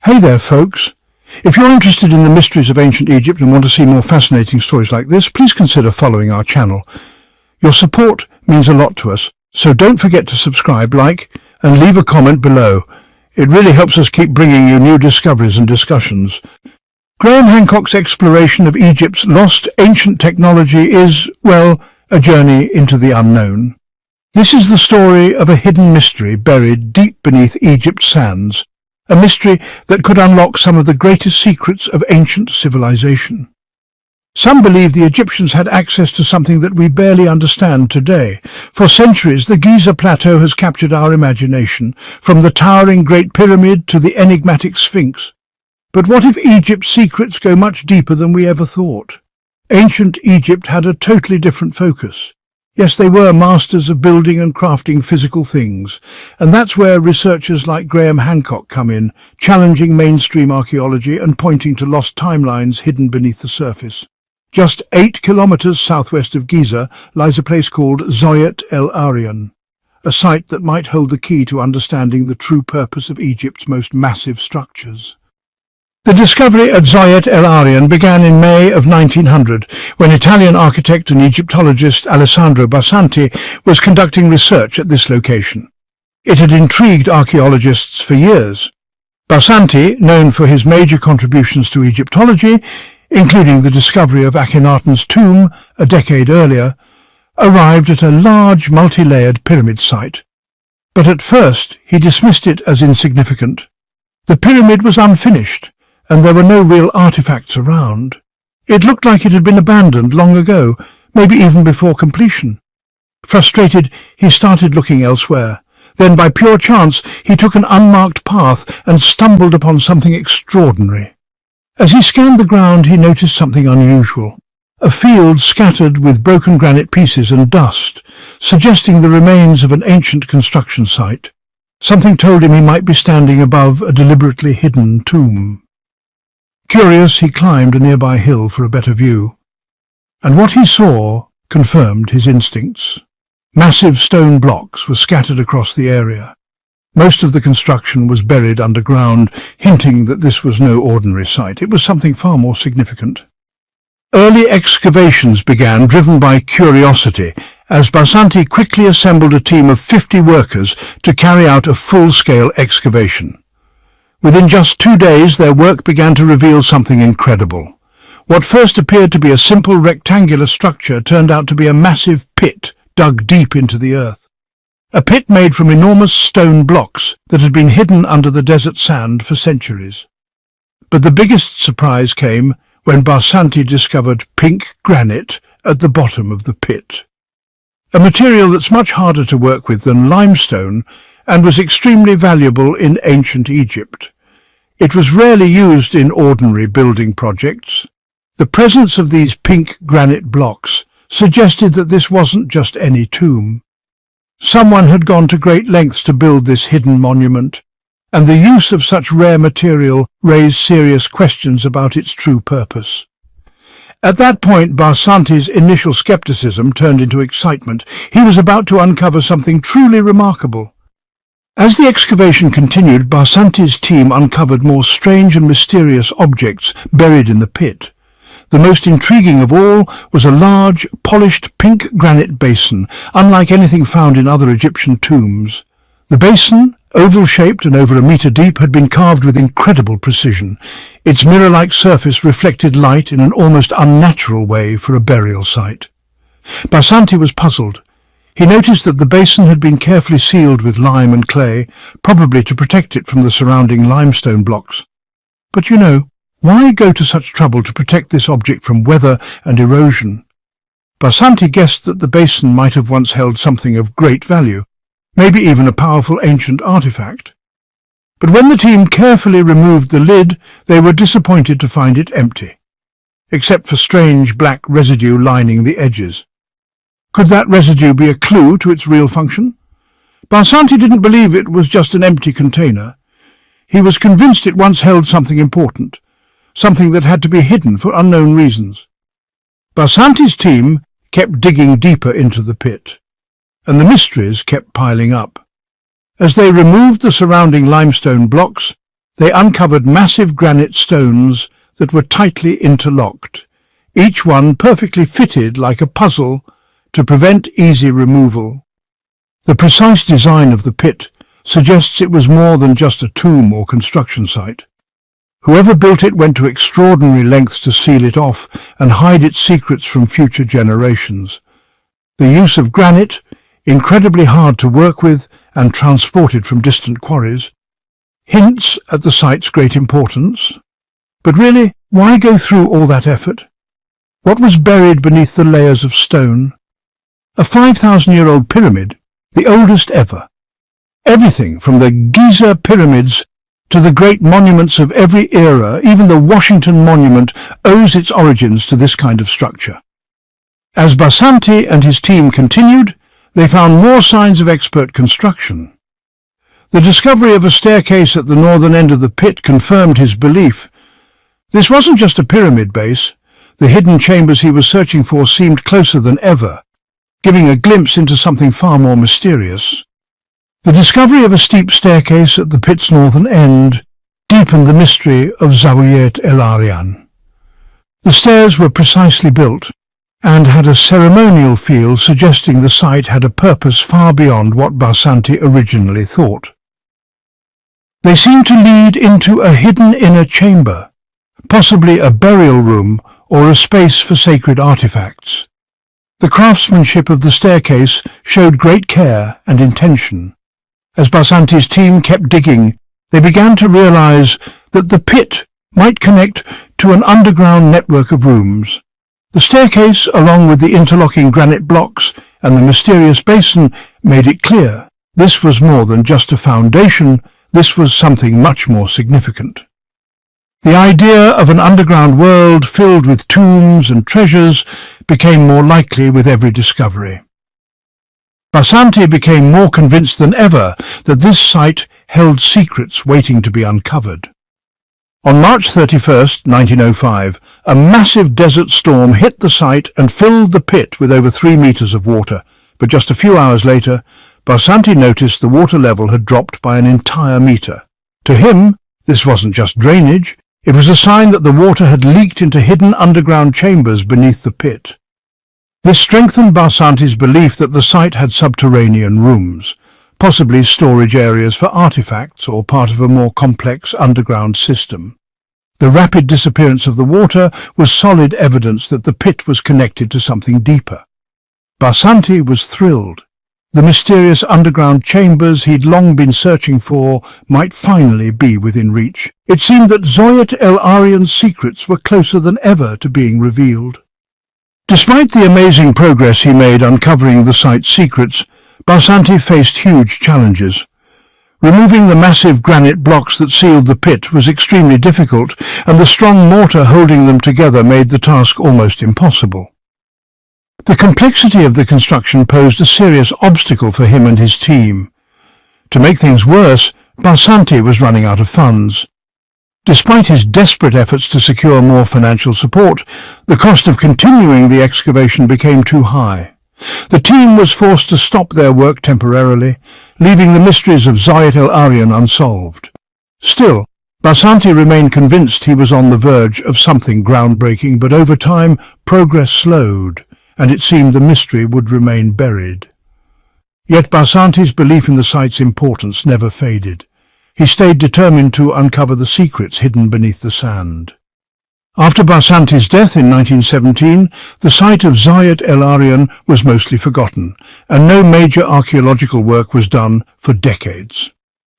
Hey there, folks. If you're interested in the mysteries of ancient Egypt and want to see more fascinating stories like this, please consider following our channel. Your support means a lot to us, so don't forget to subscribe, like, and leave a comment below. It really helps us keep bringing you new discoveries and discussions. Graham Hancock's exploration of Egypt's lost ancient technology is, well, a journey into the unknown. This is the story of a hidden mystery buried deep beneath Egypt's sands, a mystery that could unlock some of the greatest secrets of ancient civilization. Some believe the Egyptians had access to something that we barely understand today. For centuries, the Giza Plateau has captured our imagination, from the towering Great Pyramid to the enigmatic Sphinx. But what if Egypt's secrets go much deeper than we ever thought? Ancient Egypt had a totally different focus. Yes, they were masters of building and crafting physical things, and that's where researchers like Graham Hancock come in, challenging mainstream archaeology and pointing to lost timelines hidden beneath the surface. Just 8 kilometers southwest of Giza lies a place called Zawyet El Aryan, a site that might hold the key to understanding the true purpose of Egypt's most massive structures. The discovery at Zawyet El Aryan began in May of 1900, when Italian architect and Egyptologist Alessandro Barsanti was conducting research at this location. It had intrigued archaeologists for years. Barsanti, known for his major contributions to Egyptology, including the discovery of Akhenaten's tomb a decade earlier, arrived at a large multi-layered pyramid site. But at first he dismissed it as insignificant. The pyramid was unfinished, and there were no real artifacts around. It looked like it had been abandoned long ago, maybe even before completion. Frustrated, he started looking elsewhere. Then, by pure chance, he took an unmarked path and stumbled upon something extraordinary. As he scanned the ground, he noticed something unusual. A field scattered with broken granite pieces and dust, suggesting the remains of an ancient construction site. Something told him he might be standing above a deliberately hidden tomb. Curious, he climbed a nearby hill for a better view, and what he saw confirmed his instincts. Massive stone blocks were scattered across the area. Most of the construction was buried underground, hinting that this was no ordinary site. It was something far more significant. Early excavations began, driven by curiosity, as Barsanti quickly assembled a team of 50 workers to carry out a full-scale excavation. Within just 2 days, their work began to reveal something incredible. What first appeared to be a simple rectangular structure turned out to be a massive pit dug deep into the earth. A pit made from enormous stone blocks that had been hidden under the desert sand for centuries. But the biggest surprise came when Barsanti discovered pink granite at the bottom of the pit. A material that's much harder to work with than limestone and was extremely valuable in ancient Egypt. It was rarely used in ordinary building projects. The presence of these pink granite blocks suggested that this wasn't just any tomb. Someone had gone to great lengths to build this hidden monument, and the use of such rare material raised serious questions about its true purpose. At that point, Barsanti's initial skepticism turned into excitement. He was about to uncover something truly remarkable. As the excavation continued, Barsanti's team uncovered more strange and mysterious objects buried in the pit. The most intriguing of all was a large, polished pink granite basin, unlike anything found in other Egyptian tombs. The basin, oval-shaped and over 1 meter deep, had been carved with incredible precision. Its mirror-like surface reflected light in an almost unnatural way for a burial site. Barsanti was puzzled. He noticed that the basin had been carefully sealed with lime and clay, probably to protect it from the surrounding limestone blocks. But why go to such trouble to protect this object from weather and erosion? Barsanti guessed that the basin might have once held something of great value, maybe even a powerful ancient artifact. But when the team carefully removed the lid, they were disappointed to find it empty, except for strange black residue lining the edges. Could that residue be a clue to its real function? Barsanti didn't believe it was just an empty container. He was convinced it once held something important, something that had to be hidden for unknown reasons. Barsanti's team kept digging deeper into the pit, and the mysteries kept piling up. As they removed the surrounding limestone blocks, they uncovered massive granite stones that were tightly interlocked, each one perfectly fitted like a puzzle to prevent easy removal. The precise design of the pit suggests it was more than just a tomb or construction site. Whoever built it went to extraordinary lengths to seal it off and hide its secrets from future generations. The use of granite, incredibly hard to work with and transported from distant quarries, hints at the site's great importance. But really, why go through all that effort? What was buried beneath the layers of stone? A 5,000-year-old pyramid, the oldest ever. Everything from the Giza pyramids to the great monuments of every era, even the Washington Monument, owes its origins to this kind of structure. As Barsanti and his team continued, they found more signs of expert construction. The discovery of a staircase at the northern end of the pit confirmed his belief. This wasn't just a pyramid base. The hidden chambers he was searching for seemed closer than ever, giving a glimpse into something far more mysterious. The discovery of a steep staircase at the pit's northern end deepened the mystery of Zawyet El Aryan. The stairs were precisely built and had a ceremonial feel, suggesting the site had a purpose far beyond what Barsanti originally thought. They seemed to lead into a hidden inner chamber, possibly a burial room or a space for sacred artifacts. The craftsmanship of the staircase showed great care and intention. As Barsanti's team kept digging, they began to realize that the pit might connect to an underground network of rooms. The staircase, along with the interlocking granite blocks and the mysterious basin, made it clear this was more than just a foundation. This was something much more significant. The idea of an underground world filled with tombs and treasures became more likely with every discovery. Barsanti became more convinced than ever that this site held secrets waiting to be uncovered. On March 31st, 1905, a massive desert storm hit the site and filled the pit with over 3 meters of water, but just a few hours later, Barsanti noticed the water level had dropped by an entire meter. To him, this wasn't just drainage, it was a sign that the water had leaked into hidden underground chambers beneath the pit. This strengthened Barsanti's belief that the site had subterranean rooms, possibly storage areas for artifacts or part of a more complex underground system. The rapid disappearance of the water was solid evidence that the pit was connected to something deeper. Barsanti was thrilled. The mysterious underground chambers he'd long been searching for might finally be within reach. It seemed that Zawyet El Aryan's secrets were closer than ever to being revealed. Despite the amazing progress he made uncovering the site's secrets, Barsanti faced huge challenges. Removing the massive granite blocks that sealed the pit was extremely difficult, and the strong mortar holding them together made the task almost impossible. The complexity of the construction posed a serious obstacle for him and his team. To make things worse, Barsanti was running out of funds. Despite his desperate efforts to secure more financial support, the cost of continuing the excavation became too high. The team was forced to stop their work temporarily, leaving the mysteries of Zawyet El Aryan unsolved. Still, Barsanti remained convinced he was on the verge of something groundbreaking, but over time progress slowed, and it seemed the mystery would remain buried. Yet Barsanti's belief in the site's importance never faded. He stayed determined to uncover the secrets hidden beneath the sand. After Barsanti's death in 1917, the site of Zawyet El Aryan was mostly forgotten, and no major archaeological work was done for decades.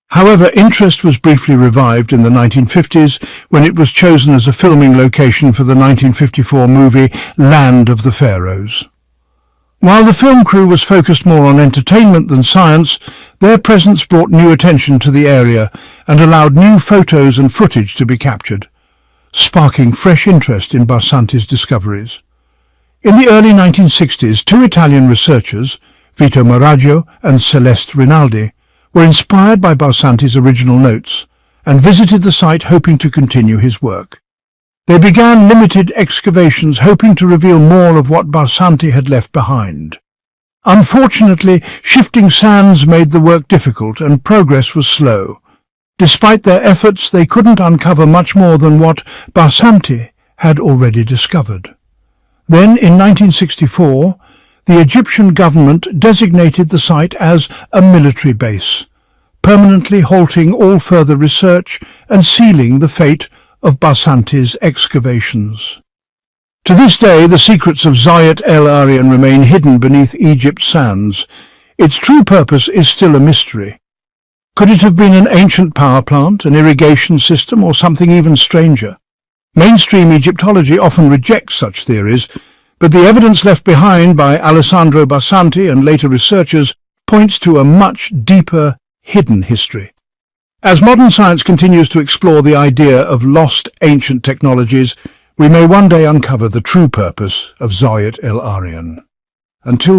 However, interest was briefly revived in the 1950s when it was chosen as a filming location for the 1954 movie Land of the Pharaohs. While the film crew was focused more on entertainment than science, their presence brought new attention to the area and allowed new photos and footage to be captured, sparking fresh interest in Barsanti's discoveries. In the early 1960s, 2 Italian researchers, Vito Maraggio and Celeste Rinaldi, were inspired by Barsanti's original notes and visited the site hoping to continue his work. They began limited excavations hoping to reveal more of what Barsanti had left behind. Unfortunately, shifting sands made the work difficult and progress was slow. Despite their efforts, they couldn't uncover much more than what Barsanti had already discovered. Then, in 1964, the Egyptian government designated the site as a military base, permanently halting all further research and sealing the fate of Barsanti's excavations. To this day, the secrets of Zawyet El Aryan remain hidden beneath Egypt's sands. Its true purpose is still a mystery. Could it have been an ancient power plant, an irrigation system, or something even stranger? Mainstream Egyptology often rejects such theories, but the evidence left behind by Alessandro Barsanti and later researchers points to a much deeper, hidden history. As modern science continues to explore the idea of lost ancient technologies, we may one day uncover the true purpose of Zawyet El Aryan. Until